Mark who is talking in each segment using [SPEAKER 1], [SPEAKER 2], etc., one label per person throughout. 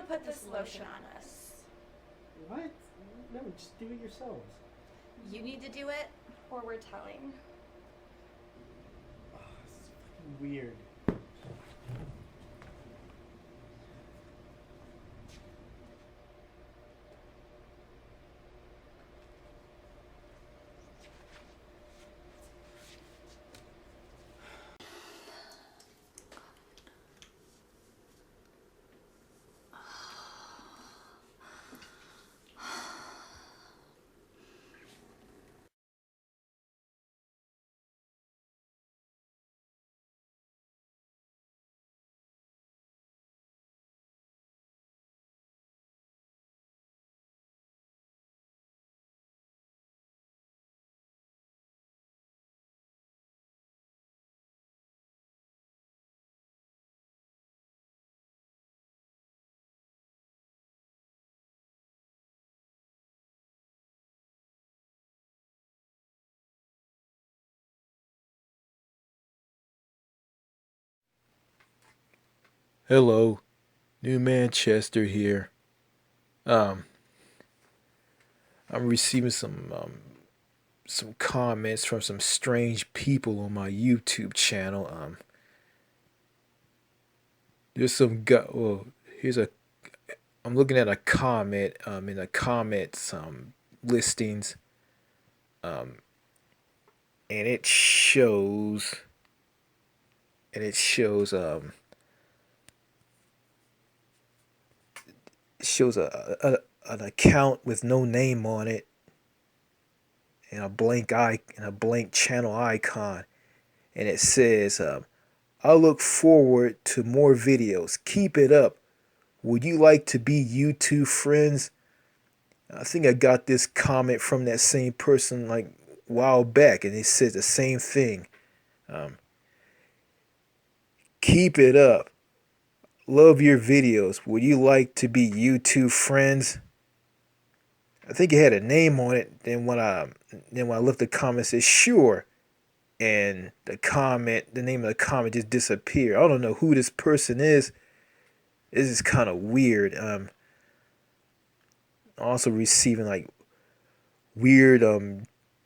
[SPEAKER 1] put this lotion on us.
[SPEAKER 2] What? No, just do it yourselves.
[SPEAKER 1] You need to do it, or we're telling.
[SPEAKER 2] Oh, this is fucking weird.
[SPEAKER 3] Hello, New Manchester here. Um, I'm receiving some comments from some strange people on my YouTube channel. There's some guy. Well, here's a. I'm looking at a comment. In the comments listings. Um, and it shows. And it shows shows an account with no name on it and a blank channel icon, and it says I look forward to more videos. Keep it up. Would you like to be YouTube friends? I think I got this comment from that same person like a while back, and it says the same thing. Um, Keep it up. Love your videos. Would you like to be YouTube friends? I think it had a name on it. Then when I left the comment, it said sure, and the name of the comment just disappeared. I don't know who this person is. This is kind of weird. Also receiving like weird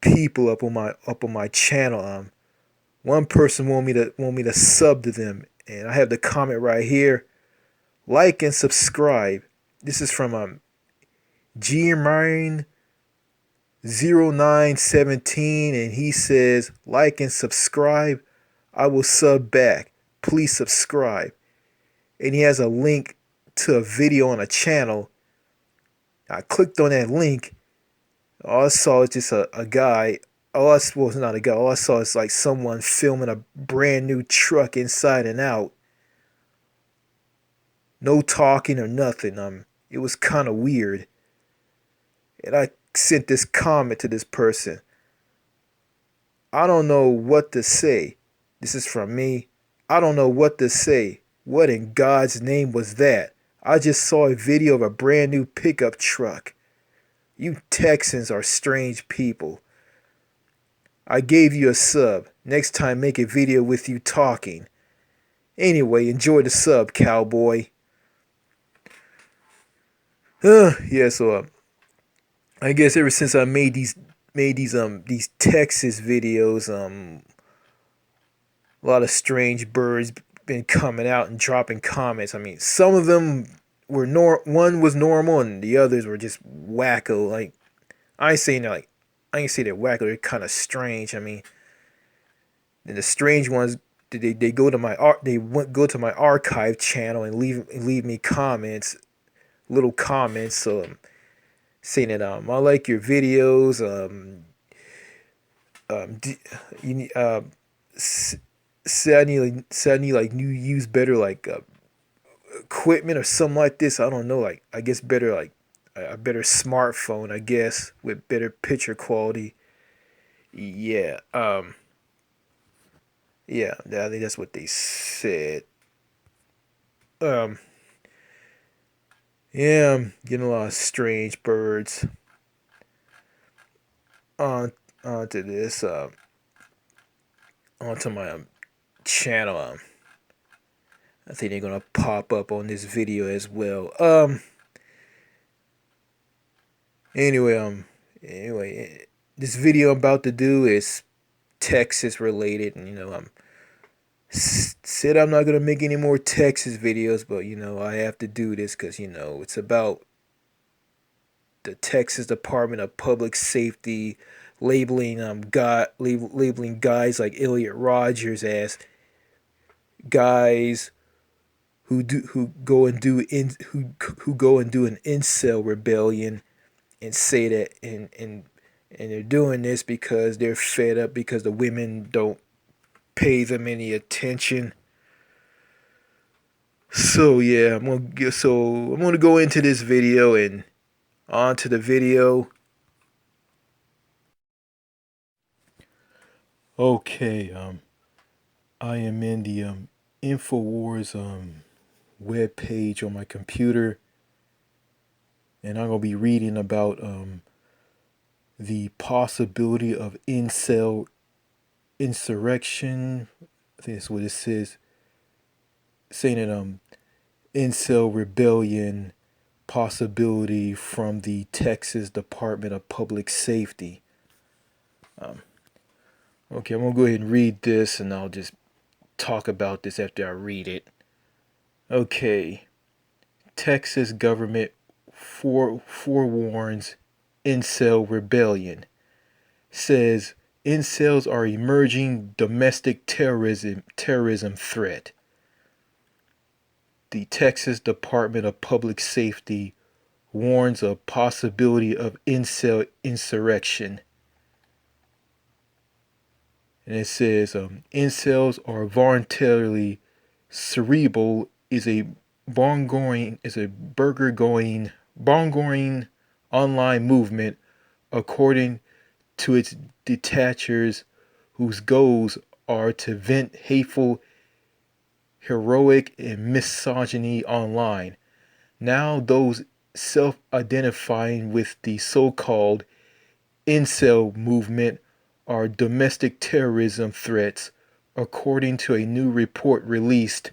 [SPEAKER 3] people up on my channel. One person want me to sub to them, and I have the comment right here. Like and subscribe. This is from Gmine 0917, and he says like and subscribe. I will sub back. Please subscribe. And he has a link to a video on a channel. I clicked on that link. All I saw is just a guy. Well, it's not a guy. All I saw is like someone filming a brand new truck inside and out. No talking or nothing. It was kind of weird. And I sent this comment to this person. I don't know what to say. This is from me. I don't know what to say. What in God's name was that? I just saw a video of a brand new pickup truck. You Texans are strange people. I gave you a sub. Next time, make a video with you talking. Anyway, enjoy the sub, cowboy. Yeah. So I guess ever since I made these Texas videos, a lot of strange birds been coming out and dropping comments. I mean, some of them were one was normal and the others were just wacko. Like I ain't saying like I ain't say they're wacko. They're kind of strange. I mean, and the strange ones they go to my go to my archive channel and leave me comments, little comments. So saying that I like your videos. D, you need say I need like new use better like equipment or something like this. I don't know. Like I guess better like a better smartphone. I guess with better picture quality. Yeah. Yeah. I think that's what they said. Um. Yeah. I'm getting a lot of strange birds on onto this onto my channel. I think they're gonna pop up on this video as well. Anyway, this video I'm about to do is Texas related, and said I'm not gonna make any more Texas videos, but I have to do this because it's about the Texas Department of Public Safety labeling labeling guys like Elliot Rogers as guys who go and do an incel rebellion, and say that and they're doing this because they're fed up because the women don't pay them any attention. So yeah, I'm gonna go into this video and on to the video. Okay, I am in the Infowars web page on my computer, and I'm gonna be reading about the possibility of incel insurrection. I think that's what it says. Saying that incel rebellion possibility from the Texas Department of Public Safety. Okay, I'm gonna go ahead and read this, and I'll just talk about this after I read it. Okay, Texas government forewarns incel rebellion. Says incels are emerging domestic terrorism threat. The Texas Department of Public Safety warns of possibility of incel insurrection. And it says incels are voluntarily cerebral is a burger-going online movement according to its detachers whose goals are to vent hateful, heroic, and misogyny online. Now those self-identifying with the so-called incel movement are domestic terrorism threats, according to a new report released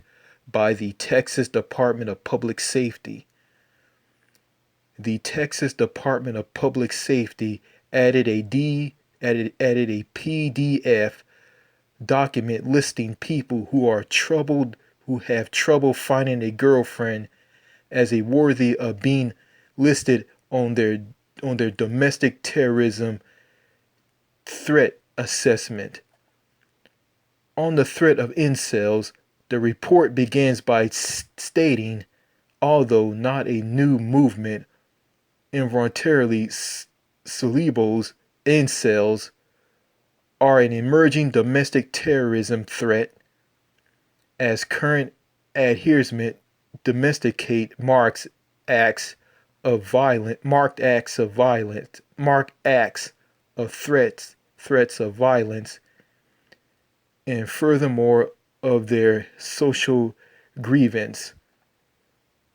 [SPEAKER 3] by the Texas Department of Public Safety. The Texas Department of Public Safety added a PDF document listing people who have trouble finding a girlfriend as a worthy of being listed on their domestic terrorism threat assessment. On the threat of incels, the report begins by stating, although not a new movement, involuntarily cerebrals, incels, are an emerging domestic terrorism threat as current adherents domesticate marked acts of threats of violence, and furthermore of their social grievance.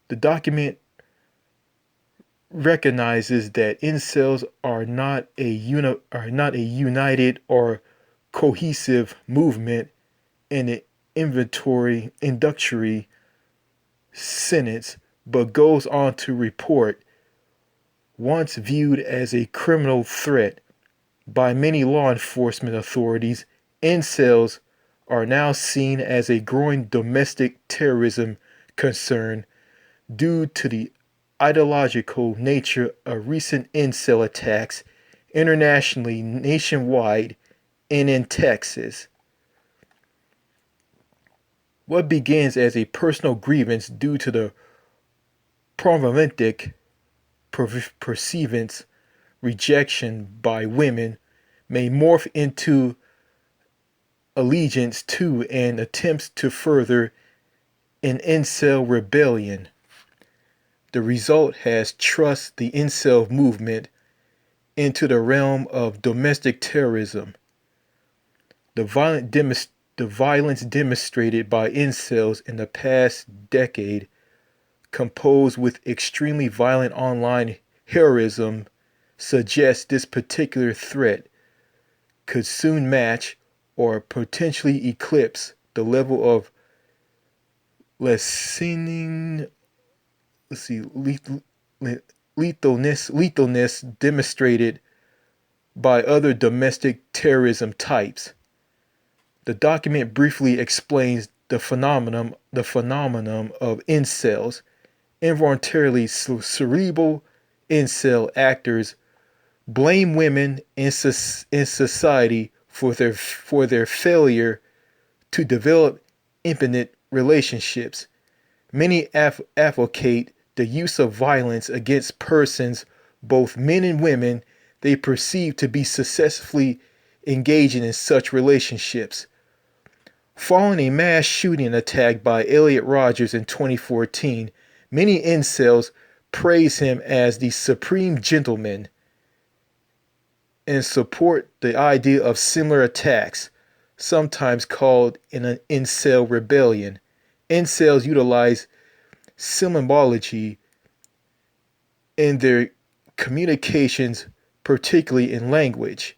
[SPEAKER 3] The document recognizes that incels are not a united or cohesive movement in an introductory sentence, but goes on to report, once viewed as a criminal threat by many law enforcement authorities, incels are now seen as a growing domestic terrorism concern due to the ideological nature of recent incel attacks internationally, nationwide, and in Texas. What begins as a personal grievance due to the problematic perceivance rejection by women may morph into allegiance to and attempts to further an incel rebellion. The result has thrust the incel movement into the realm of domestic terrorism. The violence demonstrated by incels in the past decade, composed with extremely violent online heroism, suggests this particular threat could soon match or potentially eclipse the level of lessening, let's see, lethalness demonstrated by other domestic terrorism types. The document briefly explains the phenomenon of incels, involuntarily cerebral incel actors blame women in society for their failure to develop intimate relationships. Many advocate the use of violence against persons, both men and women, they perceive to be successfully engaging in such relationships. Following a mass shooting attack by Elliot Rodgers in 2014, many incels praise him as the supreme gentleman and support the idea of similar attacks, sometimes called an incel rebellion. Incels utilize symbology in their communications, particularly in language.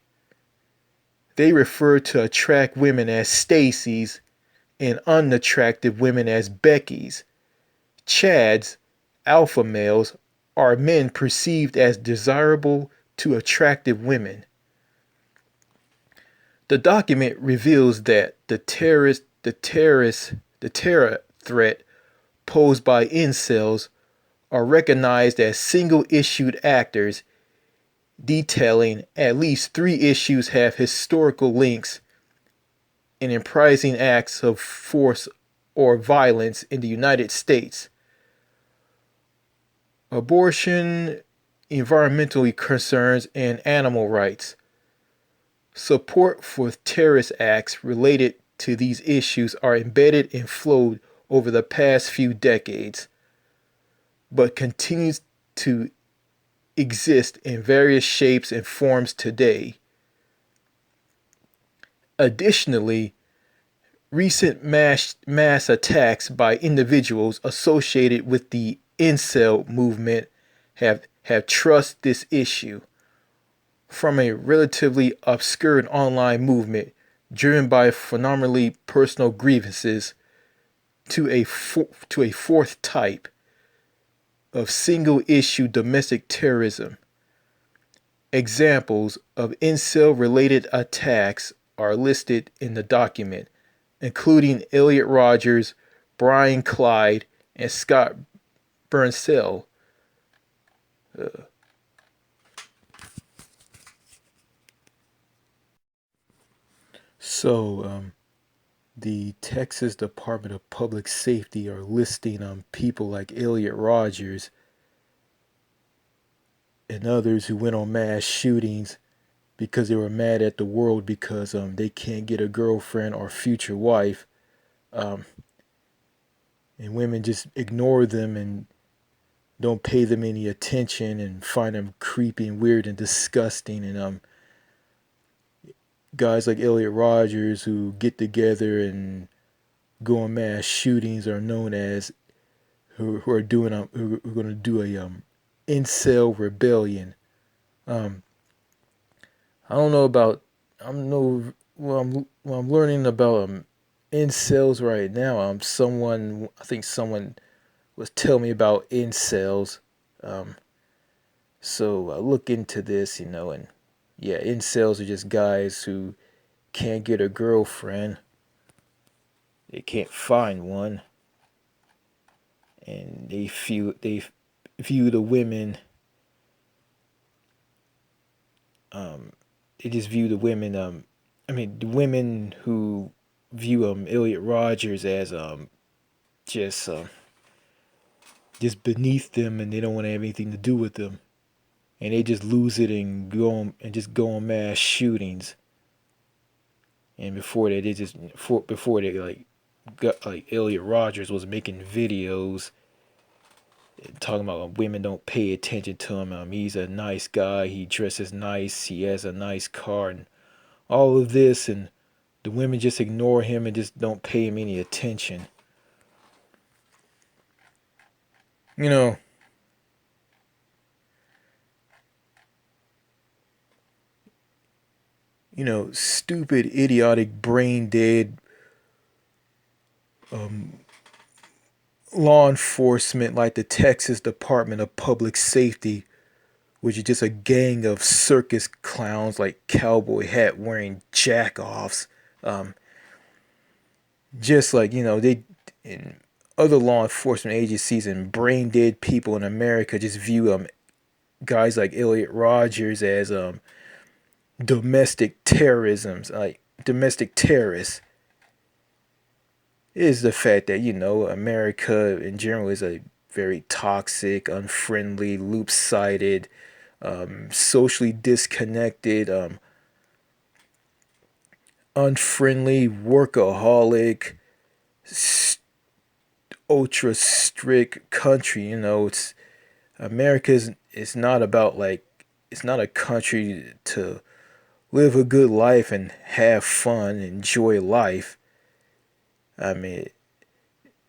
[SPEAKER 3] They refer to attract women as Stacy's and unattractive women as Becky's. Chads, alpha males, are men perceived as desirable to attractive women. The document reveals that the terror threat posed by incels are recognized as single-issued actors, detailing at least 3 issues have historical links in reprising acts of force or violence in the United States. Abortion, environmental concerns, and animal rights. Support for terrorist acts related to these issues are embedded and flowed over the past few decades, but continues to exist in various shapes and forms today. Additionally, recent mass attacks by individuals associated with the incel movement have trust this issue. From a relatively obscure online movement driven by phenomenally personal grievances to a fourth type of single-issue domestic terrorism. Examples of incel-related attacks are listed in the document, including Elliot Rodgers, Brian Clyde, and Scott Burnsell. The Texas Department of Public Safety are listing people like Elliot Rodgers and others who went on mass shootings because they were mad at the world because they can't get a girlfriend or future wife, and women just ignore them and don't pay them any attention and find them creepy and weird and disgusting. And guys like Elliot Rodgers who get together and go on mass shootings are known as who are doing who are going to do a incel rebellion. I don't know about I'm no well I'm learning about incels right now. I think someone was telling me about incels. So I look into this, and yeah, incels are just guys who can't get a girlfriend. They can't find one, and they view the women. They just view the women. The women who view Elliot Rodgers as just just beneath them, and they don't want to have anything to do with them, and they just lose it and go on mass shootings. And before that, before they got Elliot Rodgers was making videos talking about women don't pay attention to him. He's a nice guy. He dresses nice. He has a nice car and all of this, and the women just ignore him and just don't pay him any attention. You know, stupid, idiotic, brain dead, law enforcement like the Texas Department of Public Safety, which is just a gang of circus clowns like cowboy hat wearing jack-offs. Um, just like, they in other law enforcement agencies and brain dead people in America just view guys like Elliot Rogers as domestic terrorists. Is the fact that America in general is a very toxic, unfriendly, loop-sided, socially disconnected, unfriendly, workaholic, ultra strict country. It's it's not about like it's not a country to live a good life and have fun, enjoy life. I mean,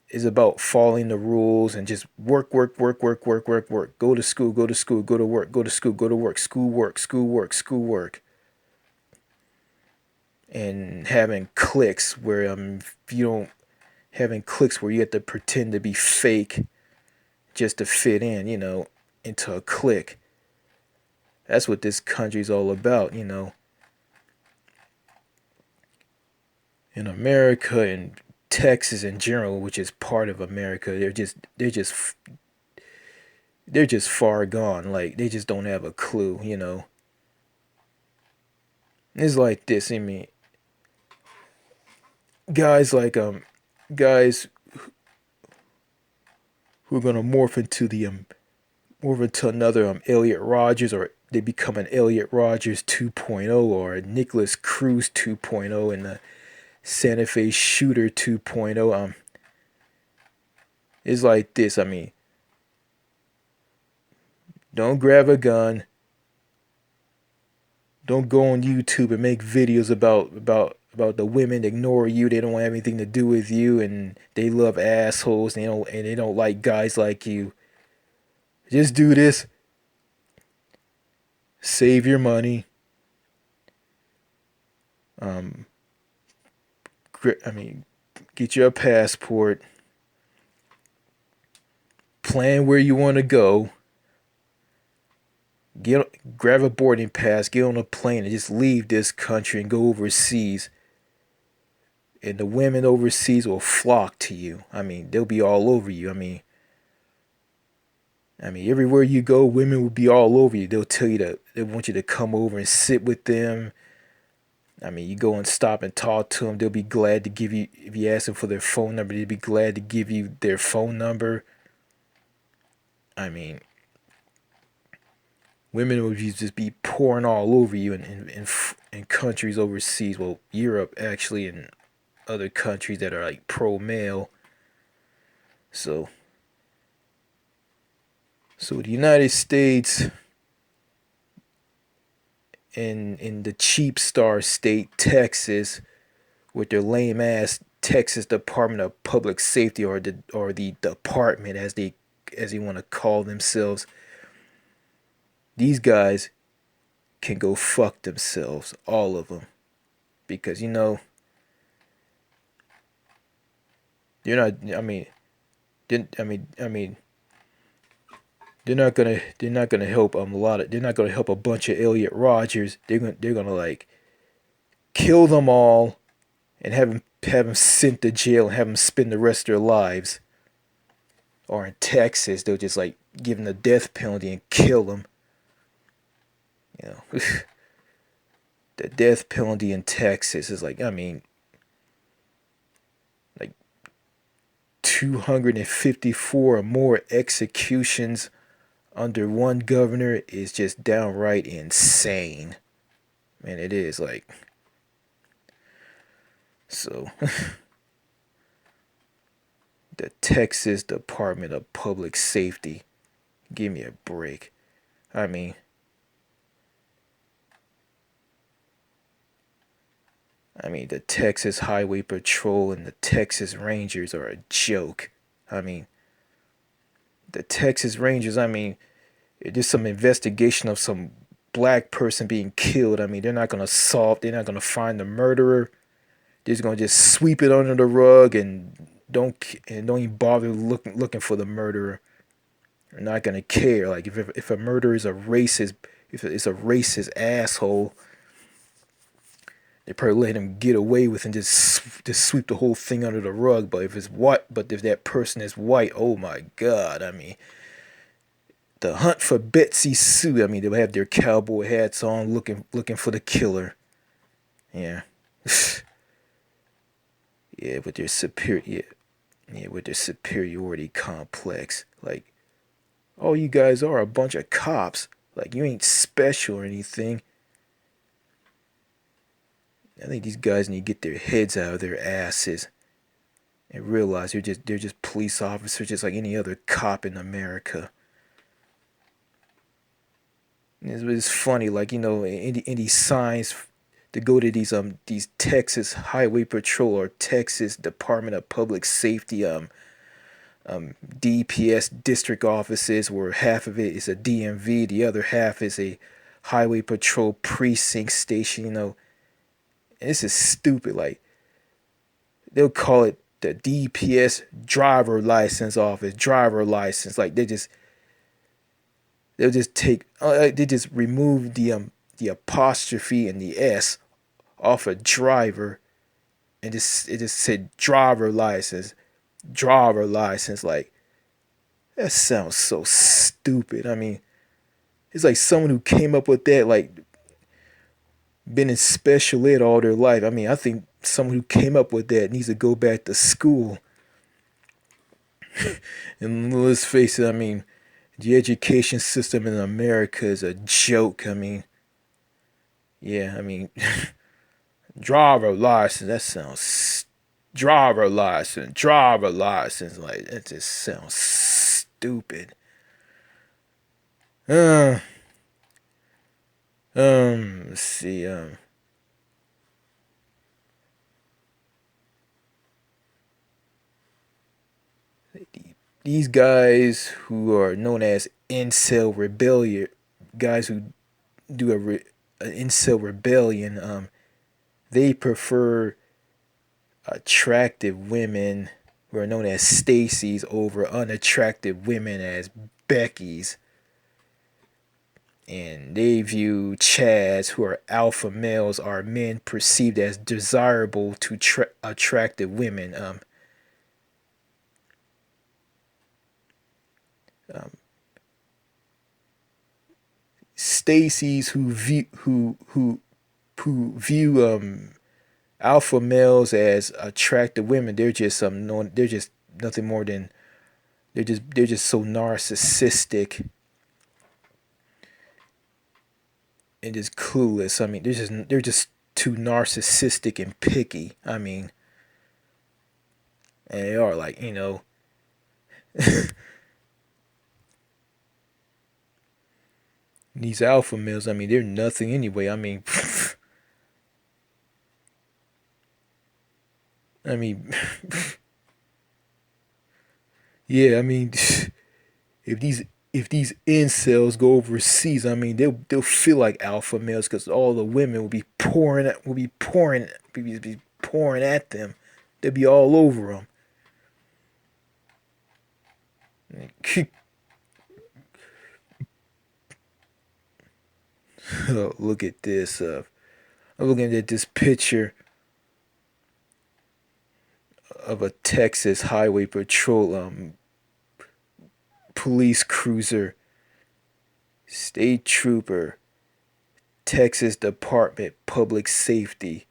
[SPEAKER 3] it's about following the rules and just work, work, work, work, work, work, work. Go to school, go to school, go to work, go to school, go to work, school work, school work, school work. And having cliques where if you don't having cliques where you have to pretend to be fake just to fit in, into a clique. That's what this country's all about, In America and Texas in general, which is part of America, they're just far gone. Like they just don't have a clue, It's like this. I mean, guys like guys who are gonna morph into another Elliot Rogers, or they become an Elliot Rogers 2.0 or a Nicholas Cruz 2.0 and the Santa Fe Shooter 2.0. It's like this. I mean, don't grab a gun. Don't go on YouTube and make videos about the women that ignore you. They don't have anything to do with you, and they love assholes. And they don't like guys like you. Just do this. Save your money. Get you a passport. Plan where you want to go. Grab a boarding pass, get on a plane, and just leave this country and go overseas. And the women overseas will flock to you. I mean, they'll be all over you. I mean, everywhere you go, women will be all over you. They'll tell you they want you to come over and sit with them. I mean, you go and stop and talk to them. They'll be glad to give you, if you ask them for their phone number, they'll be glad to give you their phone number. I mean, women would just be pouring all over you in countries overseas. Well, Europe, actually, and other countries that are like pro-male. So the United States, in the cheap star state, Texas, with their lame ass Texas Department of Public Safety, or the department as they want to call themselves. These guys can go fuck themselves, all of them, because they're not. They're not gonna help They're not gonna help a bunch of Elliot Rogers. They're gonna like kill them all and have them sent to jail and have them spend the rest of their lives. Or in Texas, they'll just like give them the death penalty and kill them. The death penalty in Texas is like 254 or more executions under one governor is just downright insane. Man, it is like. So, the Texas Department of Public Safety, give me a break. The Texas Highway Patrol and the Texas Rangers are a joke. The Texas Rangers, there's some investigation of some black person being killed. They're not going to find the murderer. They're just going to just sweep it under the rug and don't even bother looking for the murderer. They're not gonna care. Like if a murderer is a racist, if it's a racist asshole, they probably let him get away with and just sweep the whole thing under the rug. But if that person is white, oh my God! I mean, the hunt for Betsy Sue. I mean, they'll have their cowboy hats on, looking for the killer. Yeah, yeah, with their superiority complex. Like, all you guys are a bunch of cops. Like, you ain't special or anything. I think these guys need to get their heads out of their asses and realize they're just police officers, just like any other cop in America. It's funny, like, in these signs to go to these Texas Highway Patrol or Texas Department of Public Safety DPS district offices, where half of it is a DMV, the other half is a Highway Patrol precinct station. And this is stupid. Like, they'll call it the DPS driver license office, driver license. Like, they'll just they just remove the apostrophe and the S off a driver, and it just said driver license. Like, that sounds so stupid. I mean, it's like someone who came up with that, like, been in special ed all their life. I mean, I think someone who came up with that needs to go back to school. And let's face it, I mean, the education system in America is a joke. I mean, yeah, I mean, driver license, that sounds, driver license, like, that just sounds stupid. Let's see, these guys who are known as Incel rebellion, guys who do an Incel rebellion, they prefer attractive women who are known as Stacy's over unattractive women as Becky's. And they view Chads, who are alpha males, are men perceived as desirable to attractive women. Stacy's who view alpha males as attractive women, they're just they're just nothing more than they're just so narcissistic and just clueless. I mean, they're just too narcissistic and picky. I mean, and they are, like, these alpha males, I mean, they're nothing anyway. I mean, I mean, yeah, I mean, if these incels go overseas, I mean, they'll feel like alpha males, because all the women will be pouring at them. They'll be all over them. Look at this. I'm looking at this picture of a Texas Highway Patrol police cruiser, state trooper, Texas Department Public Safety,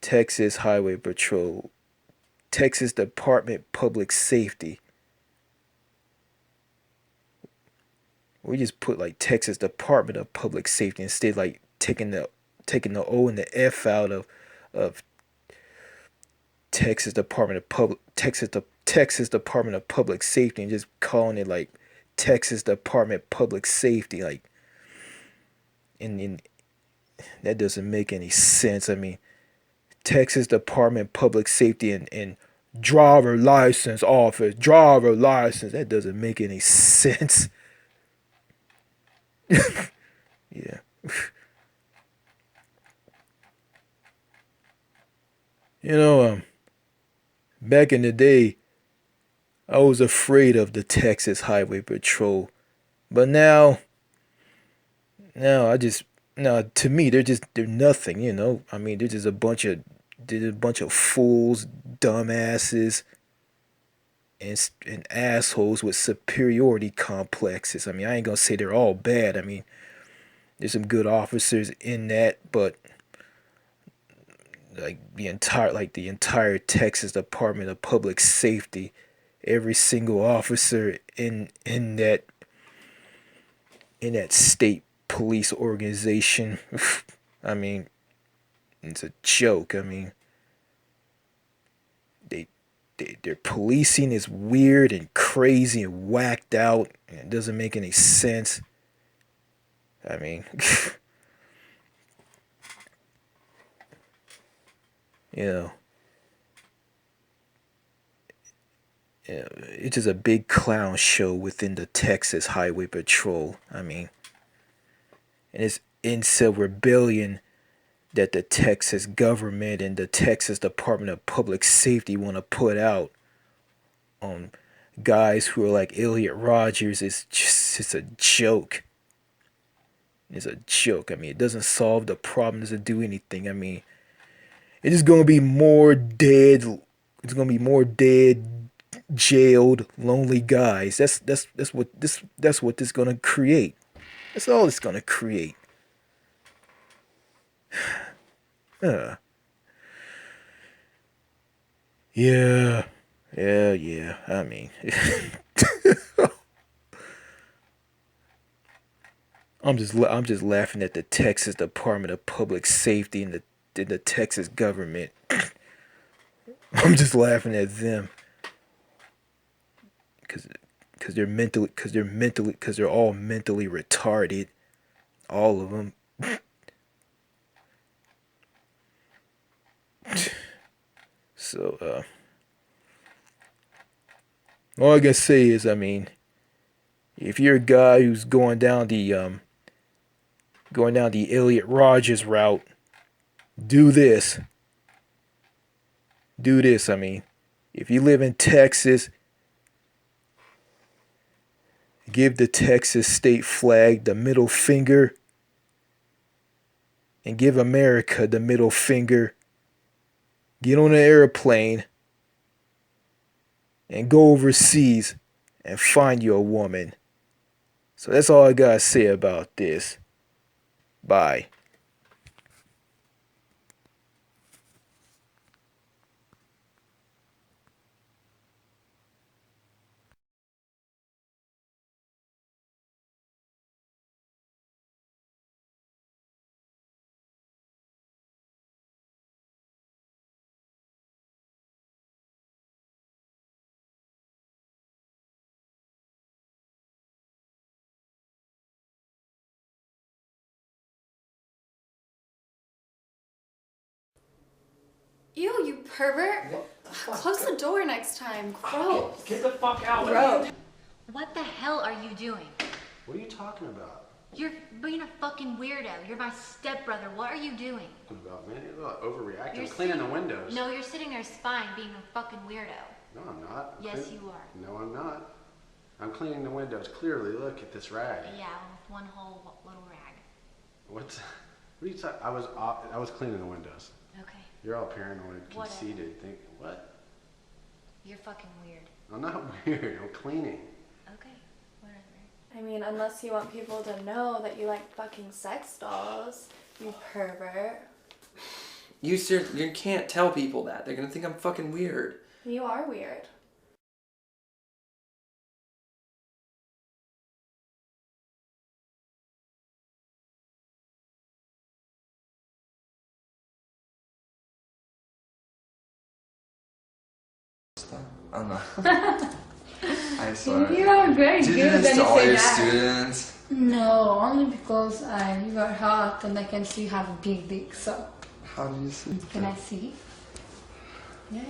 [SPEAKER 3] Texas Highway Patrol, Texas Department Public Safety. We just put, like, Texas Department of Public Safety instead, like taking the O and the F out of Texas Department of Public Safety, and just calling it, like, Texas Department Public Safety. Like, and that doesn't make any sense. I mean, Texas Department Public Safety and driver license office, driver license, that doesn't make any sense. Yeah. Back in the day, I was afraid of the Texas Highway Patrol. But now I just now to me they're nothing, you know. I mean, they're a bunch of fools, dumbasses, and assholes with superiority complexes. I mean, I ain't gonna say they're all bad. I mean, there's some good officers in that, but the entire Texas Department of Public Safety, every single officer in that state police organization, I mean, it's a joke. I mean, they, their policing is weird and crazy and whacked out, and it doesn't make any sense. I mean, you know, it's just a big clown show within the Texas Highway Patrol. I mean, and it's incel rebellion that the Texas government and the Texas Department of Public Safety want to put out on guys who are like Elliot Rogers. It's a joke. It's a joke. I mean, it doesn't solve the problem. It doesn't do anything. I mean, it's just gonna be more dead. It's gonna be more dead, jailed, lonely guys. That's what this gonna create. That's all it's gonna create. Uh, yeah, yeah. I mean, I'm just laughing at the Texas Department of Public Safety and the Texas government. I'm just laughing at them because they're all mentally retarded, all of them. So all I can say is, I mean, if you're a guy who's going down the Elliot Rogers route, do this. Do this. I mean, if you live in Texas, give the Texas state flag the middle finger and give America the middle finger. Get on an airplane and go overseas and find you a woman. So that's all I gotta say about this. Bye.
[SPEAKER 1] Ew, you pervert. Close the door next time. Gross.
[SPEAKER 2] Get the fuck out.
[SPEAKER 1] Gross.
[SPEAKER 4] What the hell are you doing?
[SPEAKER 5] What are you talking about?
[SPEAKER 4] You're being a fucking weirdo. You're my stepbrother. What are you doing?
[SPEAKER 5] About, man, you're not overreacting.
[SPEAKER 4] You're
[SPEAKER 5] I'm cleaning
[SPEAKER 4] sitting-
[SPEAKER 5] the windows.
[SPEAKER 4] No, you're sitting there spying, being a fucking weirdo.
[SPEAKER 5] No, I'm not.
[SPEAKER 4] Yes, you are.
[SPEAKER 5] No, I'm not. I'm cleaning the windows. Clearly, look at this rag.
[SPEAKER 4] Yeah, with one whole little rag.
[SPEAKER 5] What are you talking? I was cleaning the windows.
[SPEAKER 4] Okay.
[SPEAKER 5] You're all paranoid,
[SPEAKER 4] Whatever.
[SPEAKER 5] conceited. Think what?
[SPEAKER 4] You're fucking weird.
[SPEAKER 5] I'm not weird. I'm cleaning.
[SPEAKER 4] Okay, whatever.
[SPEAKER 1] I mean, unless you want people to know that you like fucking sex dolls, you pervert.
[SPEAKER 6] You can't tell people that. They're gonna think I'm fucking weird.
[SPEAKER 1] You are weird.
[SPEAKER 6] I don't know. I swear.
[SPEAKER 7] You are very
[SPEAKER 6] Do you
[SPEAKER 7] good
[SPEAKER 6] do this
[SPEAKER 7] when
[SPEAKER 6] to
[SPEAKER 7] you
[SPEAKER 6] all
[SPEAKER 7] say
[SPEAKER 6] your
[SPEAKER 7] that.
[SPEAKER 6] students?
[SPEAKER 7] No, only because you are hot and I can see you have a big dick, so.
[SPEAKER 6] How do you see?
[SPEAKER 7] Can I see? Yeah.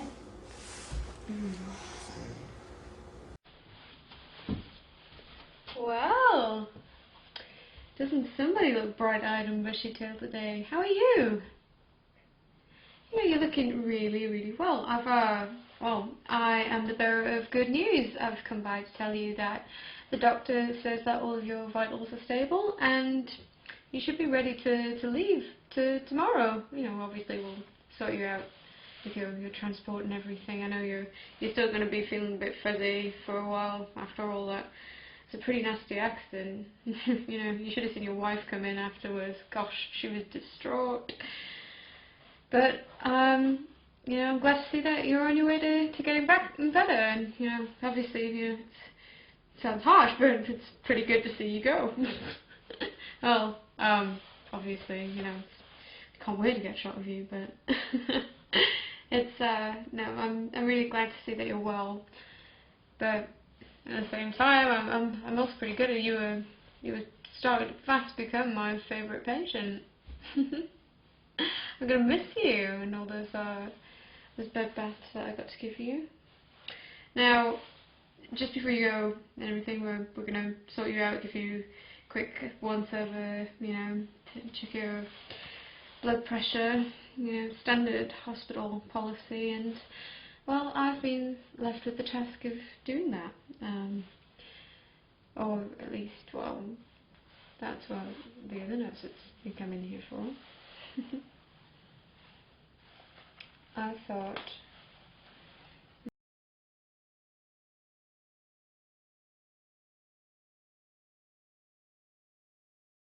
[SPEAKER 8] Well, doesn't somebody look bright-eyed and bushy-tailed today? How are you? You know, you're looking really, really well. I've Well, I am the bearer of good news. I've come by to tell you that the doctor says that all of your vitals are stable and you should be ready to leave tomorrow. You know, obviously we'll sort you out with your transport and everything. I know you're still going to be feeling a bit fuzzy for a while after all that. It's a pretty nasty accident. You know, you should have seen your wife come in afterwards. Gosh, she was distraught. But, you know, I'm glad to see that you're on your way to getting back and better. And, you know, obviously, you know, it sounds harsh, but it's pretty good to see you go. Well, obviously, you know, I can't wait to get a shot of you, but it's, no, I'm really glad to see that you're well. But at the same time, I'm also pretty good at you were starting to fast become my favourite patient. I'm gonna miss you and all those bed baths that I got to give you. Now, just before you go and everything, we're gonna sort you out, give you a quick once over, you know, check your blood pressure, you know, standard hospital policy, and well, I've been left with the task of doing that. Or at least, well, that's what the other nurses think I'm in here for. I thought